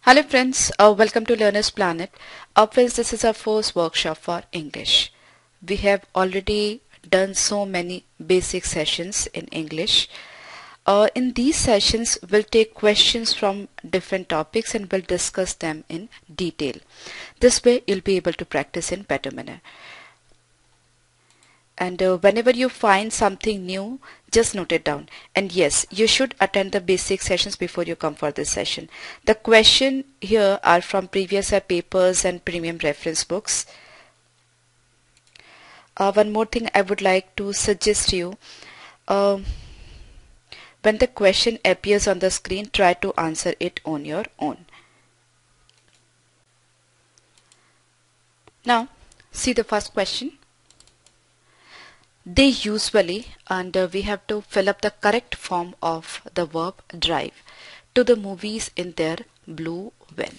Hello friends, welcome to Learner's Planet. Friends, this is our first workshop for English. We have already done so many basic sessions in English. In these sessions, we'll take questions from different topics and we'll discuss them in detail. This way, you'll be able to practice in better manner. And whenever you find something new, just note it down. And yes, you should attend the basic sessions before you come for this session. The question here are from previous year papers and premium reference books. One more thing I would like to suggest you. When the question appears on the screen, try to answer it on your own. Now, see the first question. They usually, and we have to fill up the correct form of the verb drive to the movies in their blue van.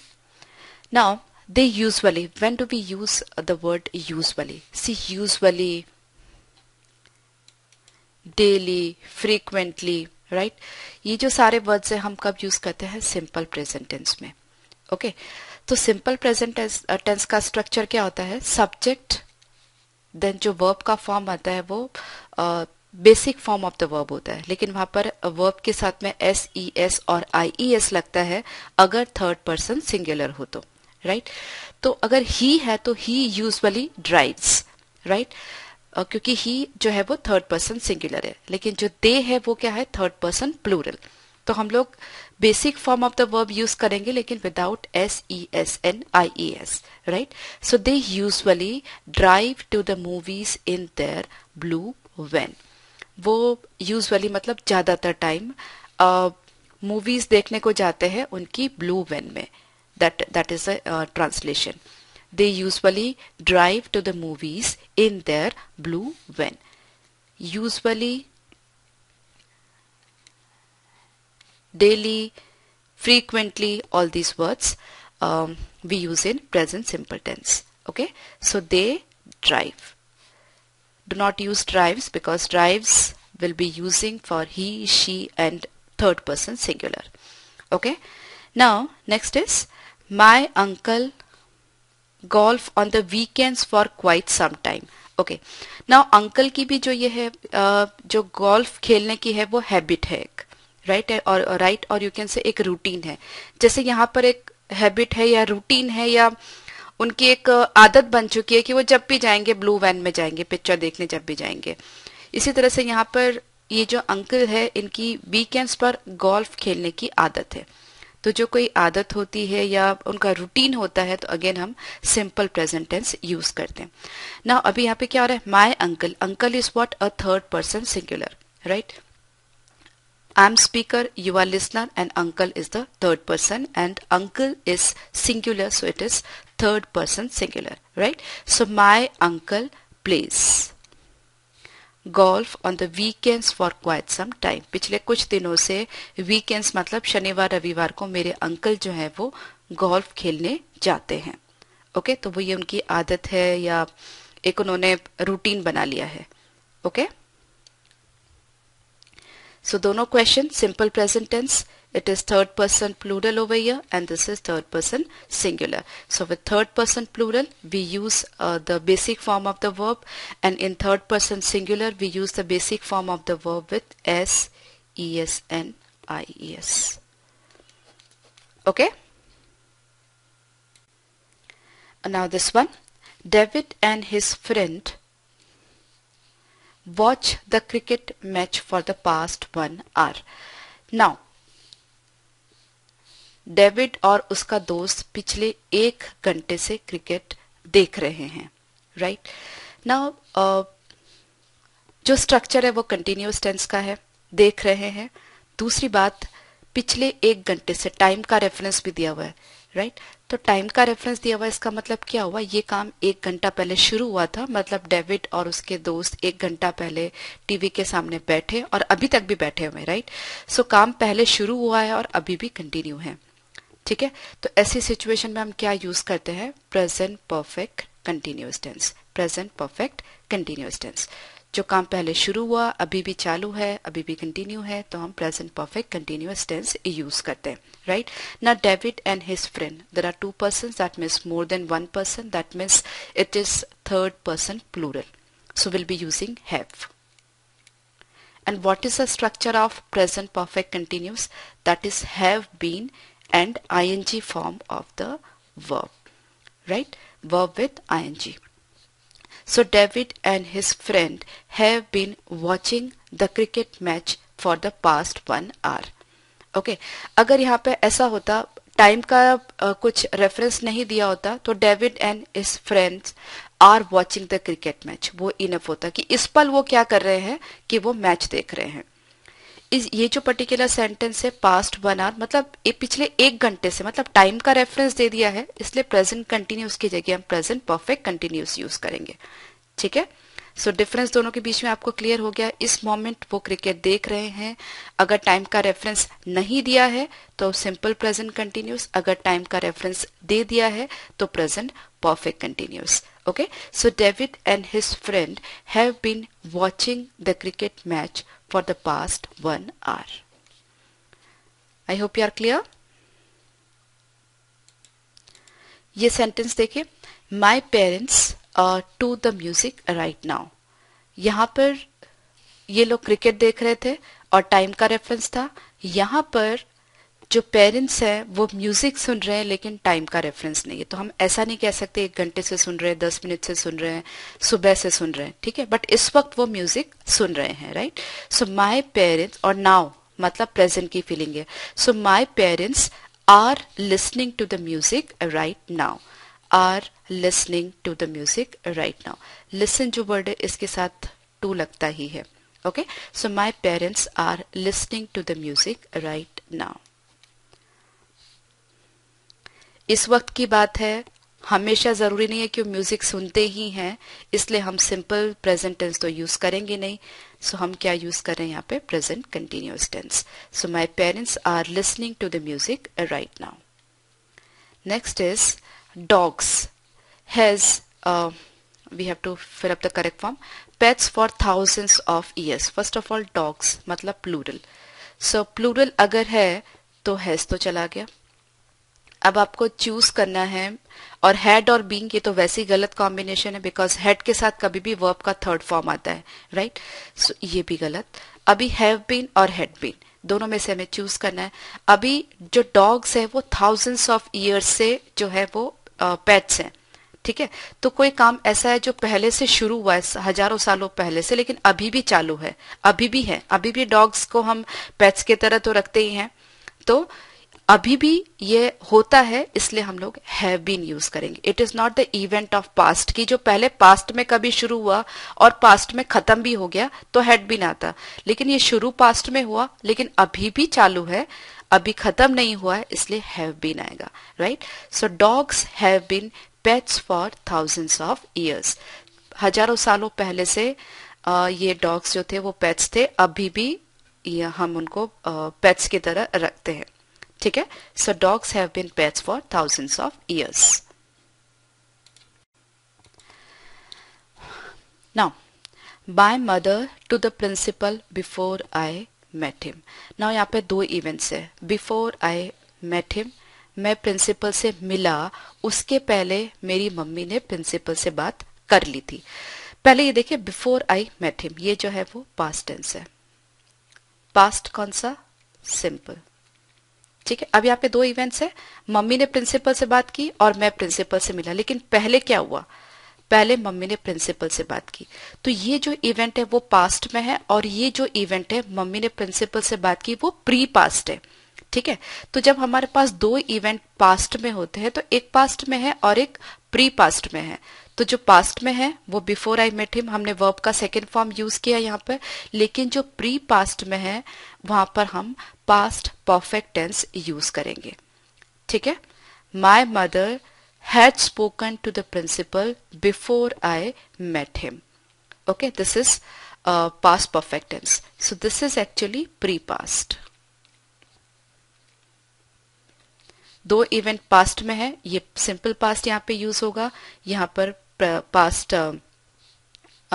Now, they usually, when do we use the word usually? See, usually, daily, frequently, right? ये जो सारे words है हम कब use करते हैं? Simple present tense में. Okay, तो सिंपल प्रेजेंट टेंस का स्ट्रक्चर क्या होता है? सब्जेक्ट, देन जो वर्ब का फॉर्म आता है वो basic form of the verb होता है, लेकिन वहां पर वर्ब के साथ में एस ई एस और आई ई एस लगता है अगर थर्ड पर्सन सिंगुलर हो तो, राइट? तो अगर ही है तो ही यूजुअली ड्राइव्स, राइट? क्योंकि ही जो है वो थर्ड पर्सन सिंगुलर है, लेकिन जो दे है वो क्या है? Third person plural. तो हम लोग basic form of the verb use करेंगे लेकिन without S E S N I E S, right? So they usually drive to the movies in their blue van. वो यूजुअली मतलब ज्यादातर टाइम मूवीज देखने को जाते हैं उनकी ब्लू वैन में. That is a translation. They usually drive to the movies in their blue van. Usually, daily, frequently, all these words we use in present simple tense. Okay, so they drive. Do not use drives because drives will be using for he, she and third person singular. Okay, now next is my uncle golf on the weekends for quite some time. Okay, now uncle की भी जो ये है जो golf खेलने की है वो habit है एक, right? और you can say एक routine है. जैसे यहाँ पर एक habit है या routine है या उनकी एक आदत बन चुकी है कि वो जब भी जाएंगे ब्लू वैन में जाएंगे पिक्चर देखने, जब भी जाएंगे. इसी तरह से यहाँ पर ये जो अंकल है इनकी वीकेंड्स पर गोल्फ खेलने की आदत है. तो जो कोई आदत होती है या उनका रूटीन होता है तो अगेन हम सिंपल प्रेजेंट टेंस यूज करते हैं. ना अभी यहाँ पे क्या हो रहा है? My uncle. Uncle is what? A third person singular, right? I am speaker, you are listener and uncle is the third person and uncle is singular, so it is third person singular, right? So my uncle plays golf on the weekends for quite some time. पिछले कुछ दिनों से weekends मतलब शनिवार रविवार को मेरे uncle जो है वो गोल्फ खेलने जाते हैं. ओके, तो वो ये उनकी आदत है या एक उन्होंने रूटीन बना लिया है. ओके, सो दोनों question simple present tense. It is third person plural over here and this is third person singular. So with third person plural we use the basic form of the verb, and in third person singular we use the basic form of the verb with S, E, S, N, I, E, S. Okay? And now this one. David and his friend watch the cricket match for the past 1 hour. Now David और उसका दोस्त पिछले 1 घंटे से cricket देख रहे हैं, right? Now जो स्ट्रक्चर है वो कंटिन्यूअस टेंस का है, देख रहे हैं. दूसरी बात, पिछले 1 घंटे से टाइम का रेफरेंस भी दिया हुआ है, राइट? तो टाइम का रेफरेंस दिया हुआ है, इसका मतलब क्या हुआ? ये काम 1 घंटा पहले शुरू हुआ था, मतलब डेविड और उसके दोस्त 1 घंटा पहले टीवी के सामने बैठे और अभी तक भी बैठे हुए, राइट? सो काम पहले शुरू हुआ है और अभी भी कंटिन्यू है. ठीक है, तो ऐसी सिचुएशन में हम क्या यूज करते हैं? Present perfect continuous tense. Present perfect continuous tense. जो काम पहले शुरू हुआ, अभी भी चालू है, अभी भी कंटिन्यू है, तो हम present perfect continuous tense use करते हैं, राइट। ना David and his friend, there are two persons, that means more than one person, that means it is third person plural, so we'll be using have. And what is the structure of present perfect continuous? That is have been and ing form of the verb, right? Verb with ing. So David and his friend have been watching the cricket match for the past 1 hour. Okay, अगर यहाँ पे ऐसा होता, time का कुछ reference नहीं दिया होता, तो David and his friends are watching the cricket match, वो इनफ होता कि इस पल वो क्या कर रहे हैं, कि वो मैच देख रहे हैं। ये जो पर्टिकुलर सेंटेंस है पास्ट 1 आवर, मतलब पिछले 1 घंटे से, मतलब टाइम का रेफरेंस दे दिया है, इसलिए प्रेजेंट कंटिन्यूस की जगह हम प्रेजेंट परफेक्ट कंटिन्यूस यूज करेंगे, ठीक है। सो डिफरेंस दोनों के बीच में आपको क्लियर हो गया। इस मोमेंट वो क्रिकेट देख रहे हैं, अगर टाइम का रेफरेंस नहीं दिया है तो सिंपल प्रेजेंट कंटिन्यूस, अगर टाइम का रेफरेंस दे दिया है तो present perfect continuous. Okay, so David and his friend have been watching the cricket match for the past 1 hour. I hope you are clear. ये सेंटेंस देखिए, my parents to the music right now. यहाँ पर ये लोग cricket देख रहे थे और टाइम का रेफरेंस था। यहाँ पर जो पेरेंट्स हैं वो म्यूजिक सुन रहे हैं, लेकिन टाइम का रेफरेंस नहीं है, तो हम ऐसा नहीं कह सकते 1 घंटे से सुन रहे हैं, 10 मिनट से सुन रहे हैं, सुबह से सुन रहे हैं, ठीक है, बट इस वक्त वो म्यूजिक सुन रहे हैं, राइट। सो माई पेरेंट्स, और नाउ मतलब प्रेजेंट की फीलिंग है, so my parents are listening to the music right now, are listening to the music right now. Listen जो वर्ड है इसके साथ टू लगता ही है, okay. So my parents are listening to the music right now. इस वक्त की बात है, हमेशा जरूरी नहीं है कि वो म्यूजिक सुनते ही हैं, इसलिए हम सिंपल प्रेजेंट टेंस तो यूज करेंगे नहीं। सो हम क्या यूज कर रहे हैं यहाँ पे, present continuous tense. So my parents are listening to the music right now. Next is dogs has we have to fill up the correct form, pets for thousands of years. First of all dogs मतलब plural, so plural अगर है तो has तो चला गया। अब आपको choose करना है, और had और being ये तो वैसे ही गलत कॉम्बिनेशन है, बिकॉज had के साथ कभी भी वर्ब का थर्ड फॉर्म आता है, राइट। सो ये भी गलत। अभी have been और had been दोनों में से हमें चूज करना है। अभी जो डॉग्स है वो थाउजेंड्स ऑफ ईयर्स से जो है वो पेट्स हैं, ठीक है। तो कोई काम ऐसा है जो पहले से शुरू हुआ है, हजारों सालों पहले से, लेकिन अभी भी चालू है, अभी भी है, अभी भी डॉग्स को हम पेट्स की तरह तो रखते ही हैं, तो अभी भी ये होता है, इसलिए हम लोग हैव बीन यूज करेंगे। It is not the event of past की जो पहले पास्ट में कभी शुरू हुआ और पास्ट में खत्म भी हो गया तो हैड बीन आता, लेकिन ये शुरू पास्ट में हुआ लेकिन अभी भी चालू है, अभी खत्म नहीं हुआ है, इसलिए हैव बीन आएगा, right. So dogs have been pets for thousands of years. हजारों सालों पहले से ये डॉग्स जो थे वो पेट्स थे, अभी भी हम उनको पेट्स की तरह रखते हैं, ठीक है। So dogs have been pets for thousands of years. Now my mother to the principal before I met him. Now यहाँ पे दो इवेंट्स है, बिफोर आई मेट हिम, मैं प्रिंसिपल से मिला, उसके पहले मेरी मम्मी ने प्रिंसिपल से बात कर ली थी। पहले ये देखिए बिफोर आई मेट हिम, ये जो है वो पास्ट टेंस है। पास्ट कौन सा, सिंपल, ठीक है। अब यहाँ पे दो इवेंट्स है, मम्मी ने प्रिंसिपल से बात की और मैं प्रिंसिपल से मिला, लेकिन पहले क्या हुआ, पहले मम्मी ने प्रिंसिपल से बात की, तो ये जो इवेंट है वो पास्ट में है, और ये जो इवेंट है मम्मी ने प्रिंसिपल से बात की वो प्री पास्ट है, ठीक है। तो जब हमारे पास दो इवेंट पास्ट में होते हैं तो एक पास्ट में है और एक प्री पास्ट में है, तो जो पास्ट में है वो बिफोर आई मेट हिम, हमने वर्ब का सेकेंड फॉर्म यूज किया यहाँ पर, लेकिन जो प्री पास्ट में है वहां पर हम पास्ट परफेक्ट टेंस यूज करेंगे, ठीक है। My mother had spoken to the principal before I met him. Okay, this is past perfect tense. So this is actually pre-past. दो इवेंट पास्ट में है, ये सिंपल पास्ट यहाँ पे यूज होगा, यहाँ पर पास्ट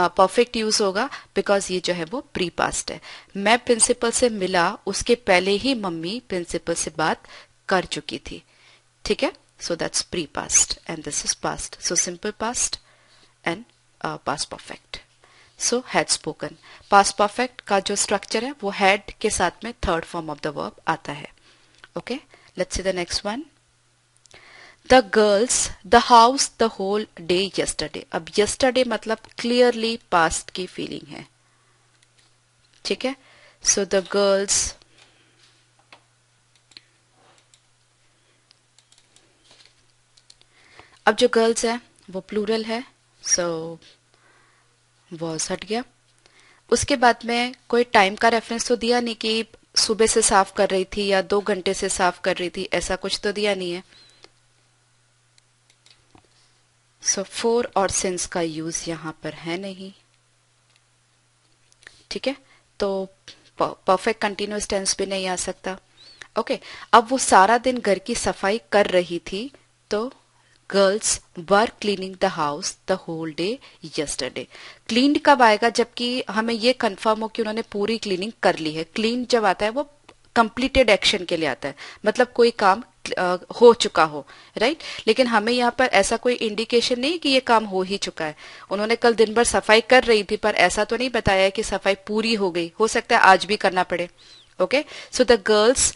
परफेक्ट यूज होगा बिकॉज ये जो है वो प्री पास्ट है। मैं प्रिंसिपल से मिला, उसके पहले ही मम्मी प्रिंसिपल से बात कर चुकी थी। ठीक है, so that's pre past and this is past, so simple past and past perfect. So had spoken, past perfect का जो स्ट्रक्चर है वो हैड के साथ में third form of the verb आता है। Okay, let's see the next one. The girls, the house, the whole day yesterday। अब yesterday मतलब clearly past की feeling है। ठीक है, so the girls, अब जो girls है वो plural है, so was हट गया। उसके बाद में कोई टाइम का रेफरेंस तो दिया नहीं कि सुबह से साफ कर रही थी या 2 घंटे से साफ कर रही थी, ऐसा कुछ तो दिया नहीं है। सो फोर और सिंस का यूज यहां पर है नहीं। ठीक है, तो परफेक्ट कंटिन्यूअस टेंस भी नहीं आ सकता। ओके, अब वो सारा दिन घर की सफाई कर रही थी, तो girls were cleaning the house the whole day yesterday. Cleaned कब आएगा, जबकि हमें ये कंफर्म हो कि उन्होंने पूरी क्लीनिंग कर ली है। क्लीन जब आता है वो कंप्लीटेड एक्शन के लिए आता है, मतलब कोई काम हो चुका हो, राइट। लेकिन हमें यहाँ पर ऐसा कोई इंडिकेशन नहीं कि ये काम हो ही चुका है। उन्होंने कल दिन भर सफाई कर रही थी, पर ऐसा तो नहीं बताया कि सफाई पूरी हो गई, हो सकता है आज भी करना पड़े। Okay, so the girls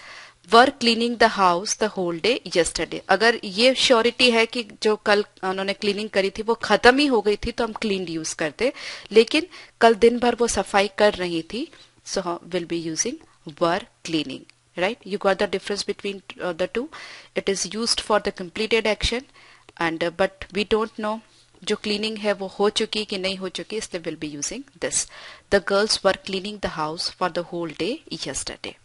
were cleaning the house the whole day yesterday. अगर ये श्योरिटी है कि जो कल उन्होंने क्लीनिंग करी थी वो खत्म ही हो गई थी तो हम क्लीन्ड यूज करते, लेकिन कल दिन भर वो सफाई कर रही थी, so will be using were cleaning, right? You got the difference between the two. It is used for the completed action and but we don't know जो cleaning है वो हो चुकी कि नहीं हो चुकी, इसलिए will be using this. The girls were cleaning the house for the whole day yesterday.